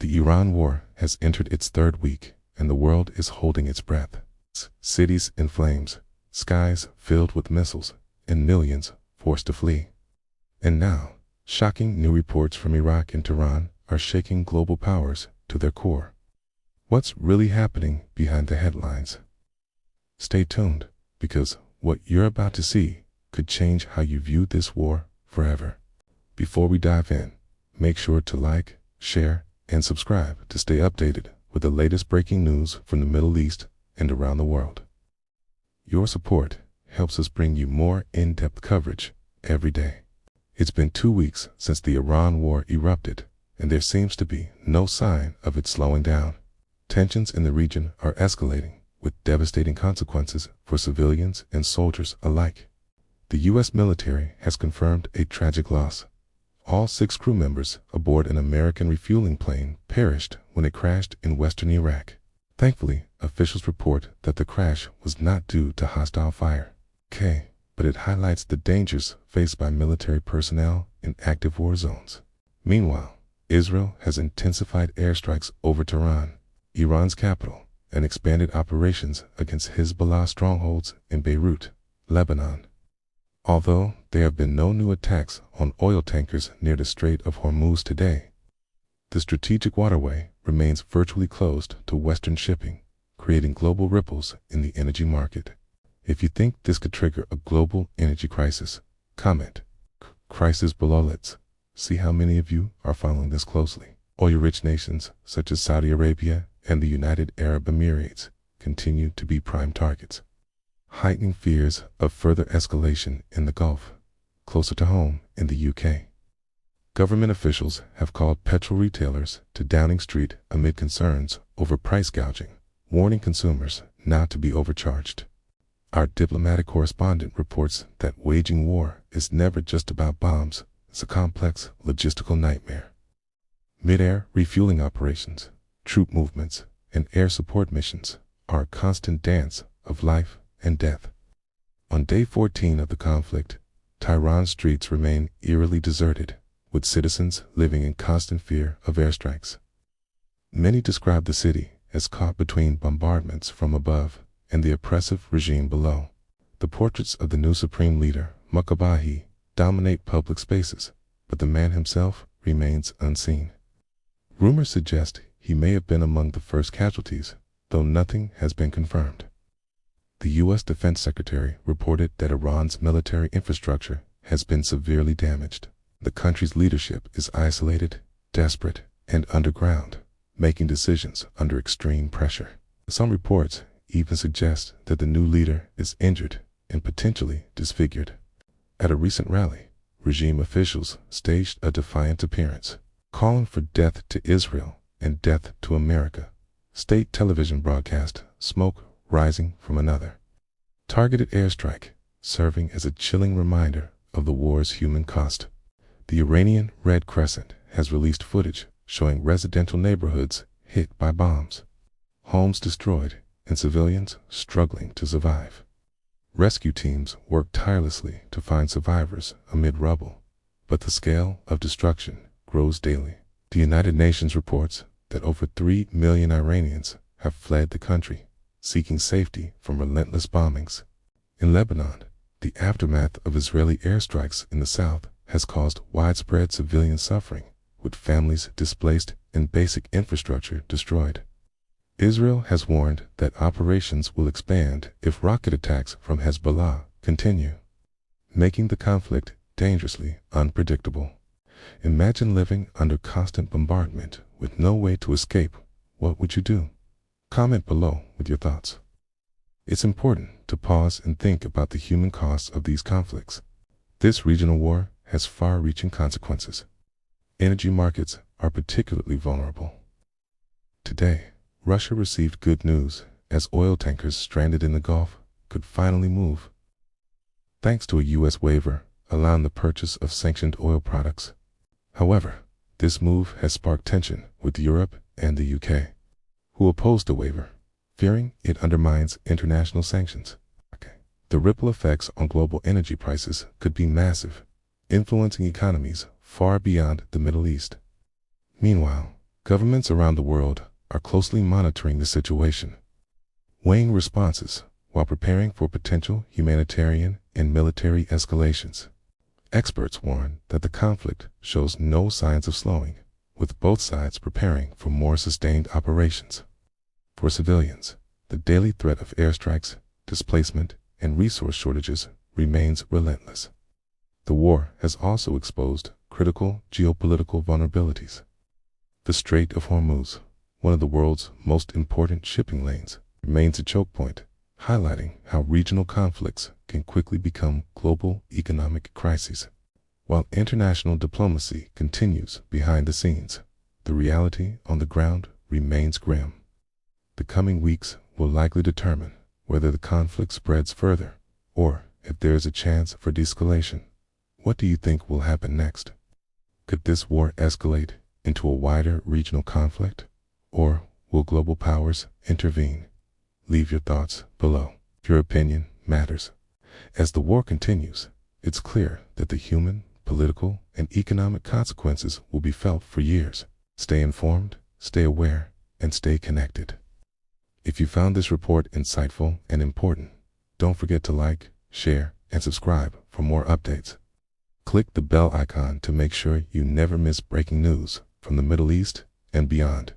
The Iran war has entered its third week, and the world is holding its breath. Cities in flames, skies filled with missiles, and millions forced to flee. And now, shocking new reports from Iraq and Tehran are shaking global powers to their core. What's really happening behind the headlines? Stay tuned, because what you're about to see could change how you view this war forever. Before we dive in, make sure to like, share, and subscribe to stay updated with the latest breaking news from the Middle East and around the world. Your support helps us bring you more in-depth coverage every day. It's been 2 weeks since the Iran war erupted, and there seems to be no sign of it slowing down. Tensions in the region are escalating, with devastating consequences for civilians and soldiers alike. The U.S. military has confirmed a tragic loss. All 6 crew members aboard an American refueling plane perished when it crashed in western Iraq. Thankfully, officials report that the crash was not due to hostile fire. But it highlights the dangers faced by military personnel in active war zones. Meanwhile, Israel has intensified airstrikes over Tehran, Iran's capital, and expanded operations against Hezbollah strongholds in Beirut, Lebanon. Although there have been no new attacks on oil tankers near the Strait of Hormuz today, the strategic waterway remains virtually closed to Western shipping, creating global ripples in the energy market. If you think this could trigger a global energy crisis, comment "crisis below." Let's see how many of you are following this closely. Oil-rich nations such as Saudi Arabia and the United Arab Emirates continue to be prime targets, heightening fears of further escalation in the Gulf. Closer to home in the UK, government officials have called petrol retailers to Downing Street amid concerns over price gouging, warning consumers not to be overcharged. Our diplomatic correspondent reports that waging war is never just about bombs. It's a complex logistical nightmare. Mid-air refueling operations, troop movements, and air support missions are a constant dance of life and death. On day 14 of the conflict, Tehran's streets remain eerily deserted, with citizens living in constant fear of airstrikes. Many describe the city as caught between bombardments from above and the oppressive regime below. The portraits of the new supreme leader, Mukabahi, dominate public spaces, but the man himself remains unseen. Rumors suggest he may have been among the first casualties, though nothing has been confirmed. The U.S. Defense Secretary reported that Iran's military infrastructure has been severely damaged. The country's leadership is isolated, desperate, and underground, making decisions under extreme pressure. Some reports even suggest that the new leader is injured and potentially disfigured. At a recent rally, regime officials staged a defiant appearance, calling for death to Israel and death to America. State television broadcast "Smoke Rising from Another" targeted airstrike, serving as a chilling reminder of the war's human cost. The Iranian Red Crescent has released footage showing residential neighborhoods hit by bombs, homes destroyed, and civilians struggling to survive. Rescue teams work tirelessly to find survivors amid rubble, but the scale of destruction grows daily. The United Nations reports that over 3 million Iranians have fled the country, seeking safety from relentless bombings. In Lebanon, the aftermath of Israeli airstrikes in the south has caused widespread civilian suffering, with families displaced and basic infrastructure destroyed. Israel has warned that operations will expand if rocket attacks from Hezbollah continue, making the conflict dangerously unpredictable. Imagine living under constant bombardment with no way to escape. What would you do? Comment below with your thoughts. It's important to pause and think about the human costs of these conflicts. This regional war has far-reaching consequences. Energy markets are particularly vulnerable. Today, Russia received good news as oil tankers stranded in the Gulf could finally move, thanks to a U.S. waiver allowing the purchase of sanctioned oil products. However, this move has sparked tension with Europe and the UK, who opposed the waiver, fearing it undermines international sanctions. The ripple effects on global energy prices could be massive, influencing economies far beyond the Middle East. Meanwhile, Governments around the world are closely monitoring the situation, weighing responses while preparing for potential humanitarian and military escalations. Experts warn that the conflict shows no signs of slowing, with both sides preparing for more sustained operations. For civilians, the daily threat of airstrikes, displacement, and resource shortages remains relentless. The war has also exposed critical geopolitical vulnerabilities. The Strait of Hormuz, one of the world's most important shipping lanes, remains a choke point, highlighting how regional conflicts can quickly become global economic crises. While international diplomacy continues behind the scenes, the reality on the ground remains grim. The coming weeks will likely determine whether the conflict spreads further or if there is a chance for de-escalation. What do you think will happen next? Could this war escalate into a wider regional conflict, or will global powers intervene? Leave your thoughts below. Your opinion matters. As the war continues, it's clear that the human, political, and economic consequences will be felt for years. Stay informed, stay aware, and stay connected. If you found this report insightful and important, don't forget to like, share, and subscribe for more updates. Click the bell icon to make sure you never miss breaking news from the Middle East and beyond.